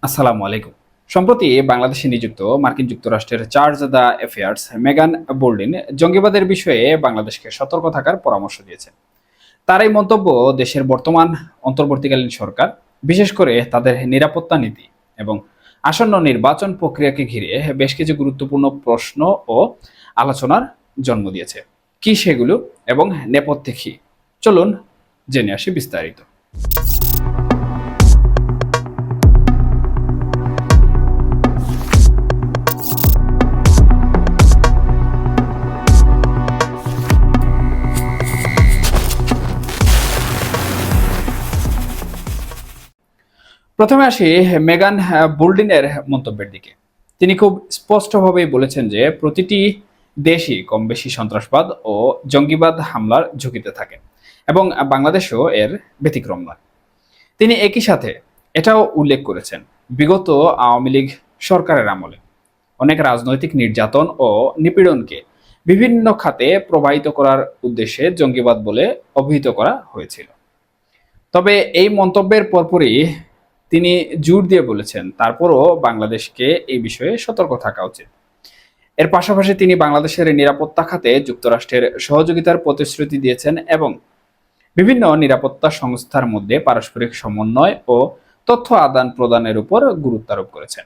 আসসালামু আলাইকুম। সম্প্রতি বাংলাদেশে নিযুক্ত মার্কিন যুক্তরাষ্ট্রের চার্জ দ্য অ্যাফেয়ার্স মেগান বোল্ডিন জঙ্গিবাদের বিষয়ে বাংলাদেশকে সতর্ক থাকার পরামর্শ দিয়েছেন। তার এই মন্তব্য দেশের বর্তমান অন্তর্বর্তীকালীন সরকার, বিশেষ করে তাদের নিরাপত্তা নীতি এবং আসন্ন নির্বাচন প্রক্রিয়াকে ঘিরে বেশ কিছু গুরুত্বপূর্ণ প্রশ্ন ও আলোচনার জন্ম দিয়েছে। কি সেগুলো এবং নেপথ্যে কি? চলুন জেনে আসি বিস্তারিত। প্রথমে আসি মেগান বোল্ডিনের মন্তব্যের দিকে। তিনি খুব স্পষ্টভাবেই বলেছেন যে প্রতিটি দেশই কম বেশি সন্ত্রাসবাদ ও জঙ্গিবাদ হামলার ঝুঁকিতে থাকে এবং বাংলাদেশও এর ব্যতিক্রম নয়। তিনি একই সাথে এটাও উল্লেখ করেছেন, বিগত আওয়ামী লীগ সরকারের আমলে অনেক রাজনৈতিক নির্যাতন ও নিপীড়নকে বিভিন্ন খাতে প্রবাহিত করার উদ্দেশ্যে জঙ্গিবাদ বলে অভিহিত করা হয়েছিল। তবে এই মন্তব্যের পরপরই তিনি জোর দিয়ে বলেছেন, তারপরও বাংলাদেশকে এই বিষয়ে সতর্ক থাকা উচিত। এর পাশাপাশি তিনি বাংলাদেশের নিরাপত্তা খাতে যুক্তরাষ্ট্রের সহযোগিতার প্রতিশ্রুতি দিয়েছেন এবং বিভিন্ন নিরাপত্তা সংস্থার মধ্যে পারস্পরিক সমন্বয় ও তথ্য আদান প্রদানের উপর গুরুত্ব আরোপ করেছেন।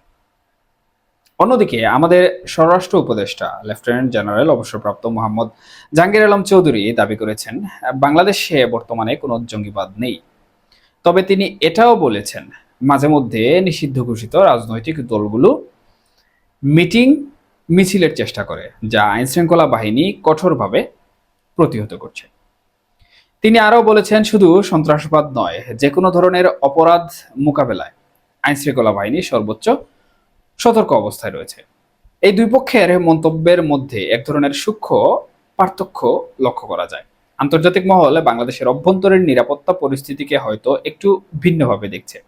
অন্যদিকে আমাদের স্বরাষ্ট্র উপদেষ্টা লেফটেন্যান্ট জেনারেল অবসরপ্রাপ্ত মোহাম্মদ জাহাঙ্গীর আলম চৌধুরী দাবি করেছেন, বাংলাদেশে বর্তমানে কোনো জঙ্গিবাদ নেই। তবে তিনি এটাও বলেছেন, মাঝে মধ্যে নিষিদ্ধ ঘোষিত রাজনৈতিক দলগুলো মিটিং মিছিলের চেষ্টা করে, যা আইনশৃঙ্খলা বাহিনী কঠোরভাবে প্রতিহত করছে। তিনি আরও বলেছেন, শুধু সন্ত্রাসবাদ নয়, যে কোনো ধরনের অপরাধ মোকাবেলায় আইনশৃঙ্খলা বাহিনী সর্বোচ্চ সতর্ক অবস্থায় রয়েছে। এই দুই পক্ষের মন্তব্যের মধ্যে এক ধরনের সূক্ষ্ম পার্থক্য লক্ষ্য করা যায়। আন্তর্জাতিক মহল বাংলাদেশের অভ্যন্তরীণ নিরাপত্তা পরিস্থিতিকে হয়তো একটু ভিন্নভাবে দেখছে,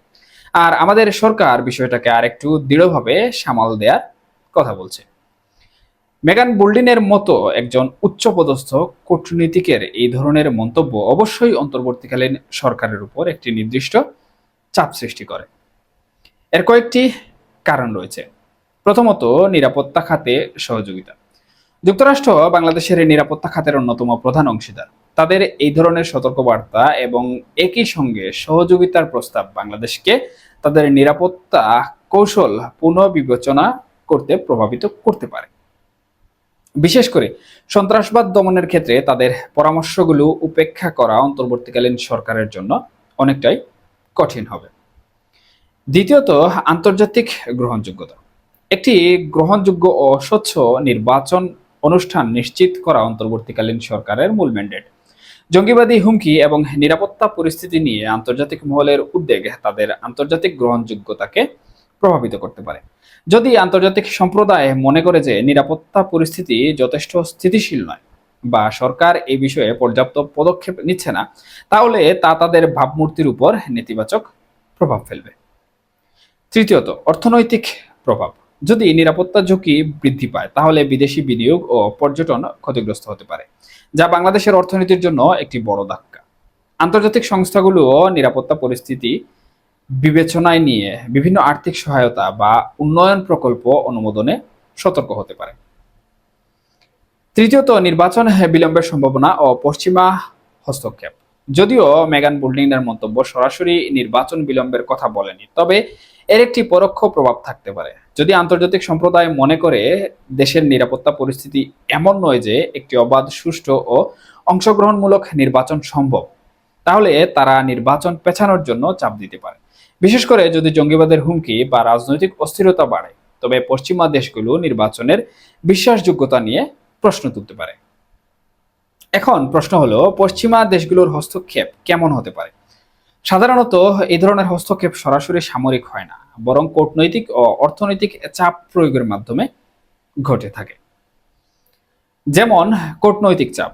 আর আমাদের সরকার বিষয়টাকে আর একটু দৃঢ়ভাবে সামাল দেওয়ার কথা বলছে। মেগান বোল্ডিনের মতো একজন উচ্চপদস্থ কূটনীতিকের এই ধরনের মন্তব্য অবশ্যই অন্তর্বর্তীকালীন সরকারের উপর একটি নির্দিষ্ট চাপ সৃষ্টি করে। এর কয়েকটি কারণ রয়েছে। প্রথমত, নিরাপত্তা খাতে সহযোগিতা। যুক্তরাষ্ট্র বাংলাদেশের নিরাপত্তা খাতের অন্যতম প্রধান অংশীদার। তাদের এই ধরনের সতর্কবার্তা এবং একই সঙ্গে সহযোগিতার প্রস্তাব বাংলাদেশকে তাদের নিরাপত্তা কৌশল পুনঃবিবেচনা করতে প্রভাবিত করতে পারে। বিশেষ করে সন্ত্রাসবাদ দমনের ক্ষেত্রে তাদের পরামর্শগুলো উপেক্ষা করা অন্তর্বর্তীকালীন সরকারের জন্য অনেকটাই কঠিন হবে। দ্বিতীয়ত, আন্তর্জাতিক গ্রহণযোগ্যতা। একটি গ্রহণযোগ্য ও স্বচ্ছ নির্বাচন অনুষ্ঠান নিশ্চিত করা অন্তর্বর্তীকালীন সরকারের মূল ম্যান্ডেট। জঙ্গিবাদী হুমকি এবং নিরাপত্তা পরিস্থিতি নিয়ে আন্তর্জাতিক মহলের উদ্বেগ তাদের আন্তর্জাতিক গ্রহণযোগ্যতাকে প্রভাবিত করতে পারে। যদি আন্তর্জাতিক সম্প্রদায় মনে করে যে নিরাপত্তা পরিস্থিতি যথেষ্ট স্থিতিশীল নয় বা সরকার এই বিষয়ে পর্যাপ্ত পদক্ষেপ নিচ্ছে না, তাহলে তা তাদের ভাবমূর্তির উপর নেতিবাচক প্রভাব ফেলবে। তৃতীয়ত, অর্থনৈতিক প্রভাব। যদি নিরাপত্তা ঝুঁকি বৃদ্ধি পায়, তাহলে বিদেশি বিনিয়োগ ও পর্যটন ক্ষতিগ্রস্ত হতে পারে, যা বাংলাদেশের অর্থনীতির জন্য একটি বড় ধাক্কা। আন্তর্জাতিক সংস্থাগুলোও নিরাপত্তা পরিস্থিতি বিবেচনায় নিয়ে বিভিন্ন আর্থিক সহায়তা বা উন্নয়ন প্রকল্প অনুমোদনে সতর্ক হতে পারে। তৃতীয়ত, নির্বাচন বিলম্বের সম্ভাবনা ও পশ্চিমা হস্তক্ষেপ। যদিও মেগান বোল্ডিনের মন্তব্য সরাসরি নির্বাচন বিলম্বের কথা বলেনি, তবে এর একটি পরোক্ষ প্রভাব থাকতে পারে। যদি আন্তর্জাতিক সম্প্রদায় মনে করে দেশের নিরাপত্তা পরিস্থিতি এমন নয় যে একটি অবাধ, সুষ্ঠু ও অংশগ্রহণমূলক নির্বাচন সম্ভব, তাহলে তারা নির্বাচন পেছানোর জন্য চাপ দিতে পারে। বিশেষ করে যদি জঙ্গিবাদের হুমকি বা রাজনৈতিক অস্থিরতা বাড়ে, তবে পশ্চিমা দেশগুলো নির্বাচনের বিশ্বাসযোগ্যতা নিয়ে প্রশ্ন তুলতে পারে। এখন প্রশ্ন হলো, পশ্চিমা দেশগুলোর হস্তক্ষেপ কেমন হতে পারে? সাধারণত এই ধরনের হস্তক্ষেপ সরাসরি সামরিক হয় না, বরং কূটনৈতিক ও অর্থনৈতিক চাপ প্রয়োগের মাধ্যমে ঘটে থাকে। যেমন কূটনৈতিক চাপ,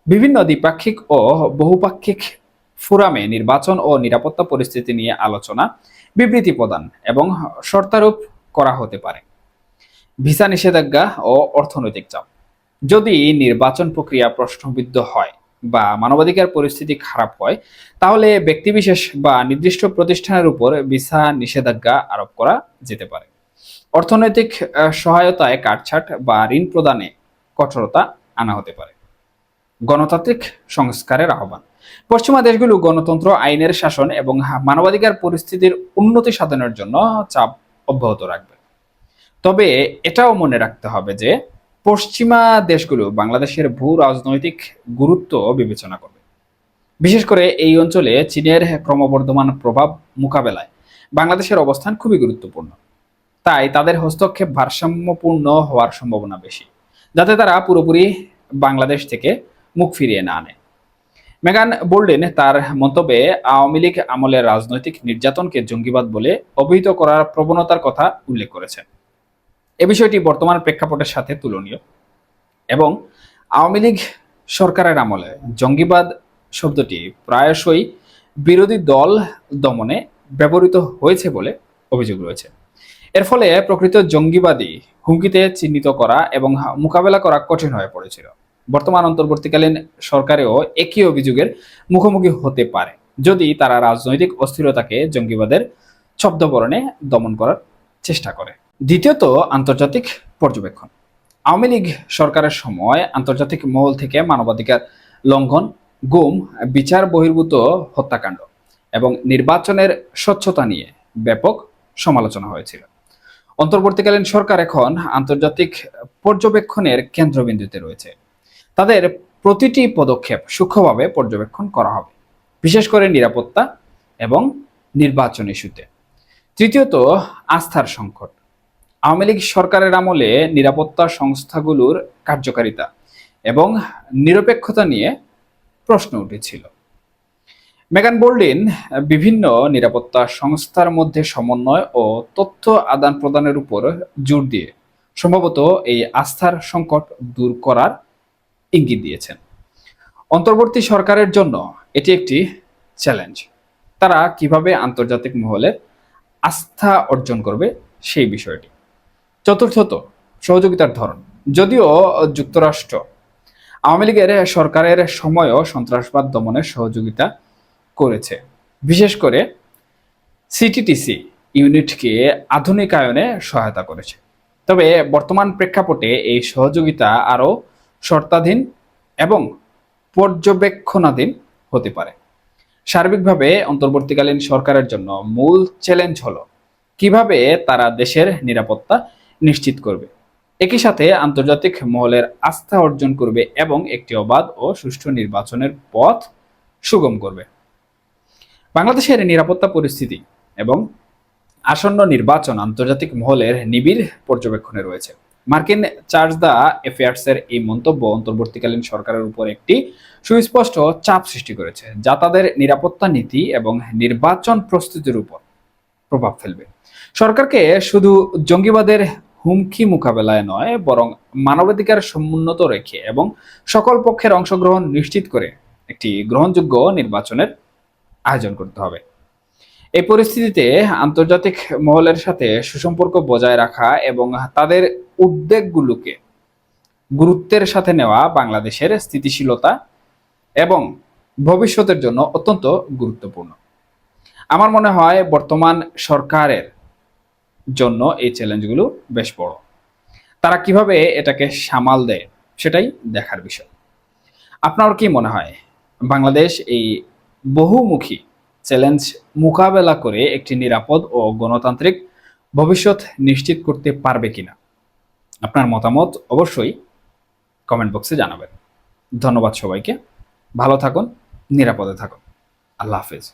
বিভিন্ন দ্বিপাক্ষিক ও বহুপাক্ষিক ফোরামে নির্বাচন ও নিরাপত্তা পরিস্থিতি নিয়ে আলোচনা, বিবৃতি প্রদান এবং শর্তারোপ করা হতে পারে। ভিসা নিষেধাজ্ঞা ও অর্থনৈতিক চাপ। যদি নির্বাচন প্রক্রিয়া প্রশ্নবিদ্ধ হয়, বা মানবাধিকার পরিস্থিতি খারাপ হয়, তাহলে ব্যক্তিবিশেষ বা নির্দিষ্ট প্রতিষ্ঠানের উপর ভিসা নিষেধাজ্ঞা আরোপ করা যেতে পারে। অর্থনৈতিক সহায়তায় কাটছাট বা ঋণ প্রদানে কঠোরতা আনা হতে পারে। গণতান্ত্রিক সংস্কারের আহ্বান। পশ্চিমা দেশগুলো গণতন্ত্র, আইনের শাসন এবং মানবাধিকার পরিস্থিতির উন্নতি সাধনের জন্য চাপ অব্যাহত রাখবে। তবে এটাও মনে রাখতে হবে যে পশ্চিমা দেশগুলো বাংলাদেশের ভূ রাজনৈতিক গুরুত্ব বিবেচনা করবে। বিশেষ করে এই অঞ্চলে চীনের ক্রমবর্ধমান প্রভাব মোকাবেলায় বাংলাদেশের অবস্থান খুবই গুরুত্বপূর্ণ। তাই তাদের হস্তক্ষেপ ভারসাম্যপূর্ণ হওয়ার সম্ভাবনা বেশি, যাতে তারা পুরোপুরি বাংলাদেশ থেকে মুখ ফিরিয়ে না আনে। মেগান বোল্ডেন তার মন্তব্যে আওয়ামী লীগ আমলের রাজনৈতিক নির্যাতনকে জঙ্গিবাদ বলে অভিহিত করার প্রবণতার কথা উল্লেখ করেছেন। এ বিষয়টি বর্তমান প্রেক্ষাপটের সাথে তুলনীয় এবং আওয়ামী লীগ সরকারের আমলে জঙ্গিবাদ শব্দটি প্রায়শই বিরোধী দল দমনে ব্যবহৃত হয়েছে বলে অভিযোগ রয়েছে। এর ফলে প্রকৃত জঙ্গিবাদী হুমকিতে চিহ্নিত করা এবং মোকাবেলা করা কঠিন হয়ে পড়েছিল। বর্তমান অন্তর্বর্তীকালীন সরকারেও একই অভিযোগের মুখোমুখি হতে পারে, যদি তারা রাজনৈতিক অস্থিরতাকে জঙ্গিবাদের ছদ্মবরণে দমন করার চেষ্টা করে। দ্বিতীয়ত, আন্তর্জাতিক পর্যবেক্ষণ। আওয়ামী লীগ সরকারের সময় আন্তর্জাতিক মহল থেকে মানবাধিকার লঙ্ঘন, গুম, বিচার বহির্ভূত হত্যাকাণ্ড এবং নির্বাচনের স্বচ্ছতা নিয়ে ব্যাপক সমালোচনা হয়েছিল। অন্তর্বর্তীকালীন সরকার এখন আন্তর্জাতিক পর্যবেক্ষণের কেন্দ্রবিন্দুতে রয়েছে। তাদের প্রতিটি পদক্ষেপ সূক্ষ্মভাবে পর্যবেক্ষণ করা হবে, বিশেষ করে নিরাপত্তা এবং নির্বাচন ইস্যুতে। তৃতীয়ত, আস্থার সংকট। আওয়ামী লীগ সরকারের আমলে নিরাপত্তা সংস্থাগুলোর কার্যকারিতা এবং নিরপেক্ষতা নিয়ে প্রশ্ন উঠেছিল। মেগান বোল্ডেন বিভিন্ন নিরাপত্তা সংস্থার মধ্যে সমন্বয় ও তথ্য আদান প্রদানের উপর জোর দিয়ে সম্ভবত এই আস্থার সংকট দূর করার ইঙ্গিত দিয়েছেন। অন্তর্বর্তী সরকারের জন্য এটি একটি চ্যালেঞ্জ। তারা কিভাবে আন্তর্জাতিক মহলে আস্থা অর্জন করবে সেই বিষয়টি। চতুর্থত, সহযোগিতার ধরন। যদিও যুক্তরাষ্ট্র আওয়ামী লীগের সরকারের সময়ও সন্ত্রাসবাদ দমনে সহযোগিতা করেছে, বিশেষ করে সিটিটিসি ইউনিটকে আধুনিকায়নে সহায়তা করেছে। তবে বর্তমান প্রেক্ষাপটে এই সহযোগিতা আরও শর্তাধীন এবং পর্যবেক্ষণাধীন হতে পারে। সার্বিকভাবে অন্তর্বর্তীকালীন সরকারের জন্য মূল চ্যালেঞ্জ হলো কিভাবে তারা দেশের নিরাপত্তা নিশ্চিত করবে, একই সাথে আন্তর্জাতিক মহলের আস্থা অর্জন করবে এবং একটি অবাধ ও সুষ্ঠু নির্বাচনের পথ সুগম করবে। বাংলাদেশের নিরাপত্তা পরিস্থিতি এবং আসন্ন নির্বাচন আন্তর্জাতিক মহলের নিবিড় পর্যবেক্ষণে রয়েছে। মার্কিন চার্জ দ্য অ্যাফেয়ার্সের এই মন্তব্য অন্তর্বর্তীকালীন সরকারের উপর একটি সুস্পষ্ট চাপ সৃষ্টি করেছে, যা তাদের নিরাপত্তা নীতি এবং নির্বাচন প্রস্তুতির উপর প্রভাব ফেলবে। সরকারকে শুধু জঙ্গিবাদের হুমকি মোকাবেলায় নয়, বরং মানবাধিকার সমুন্নত রেখে এবং সকল পক্ষের অংশগ্রহণ নিশ্চিত করে একটি গ্রহণযোগ্য নির্বাচনের আয়োজন করতে হবে। এই পরিস্থিতিতে আন্তর্জাতিক মহলের সাথে সুসম্পর্ক বজায় রাখা এবং তাদের উদ্বেগগুলোকে গুরুত্বের সাথে নেওয়া বাংলাদেশের স্থিতিশীলতা এবং ভবিষ্যতের জন্য অত্যন্ত গুরুত্বপূর্ণ। আমার মনে হয় বর্তমান সরকারের জন্য এই চ্যালেঞ্জগুলো বেশ বড়। তারা কিভাবে এটাকে সামাল দেয় সেটাই দেখার বিষয়। আপনার কি মনে হয় বাংলাদেশ এই বহুমুখী চ্যালেঞ্জ মোকাবেলা করে একটি নিরাপদ ও গণতান্ত্রিক ভবিষ্যৎ নিশ্চিত করতে পারবে কিনা? আপনার মতামত অবশ্যই কমেন্ট বক্সে জানাবেন। ধন্যবাদ সবাইকে। ভালো থাকুন, নিরাপদে থাকুন। আল্লাহ হাফেজ।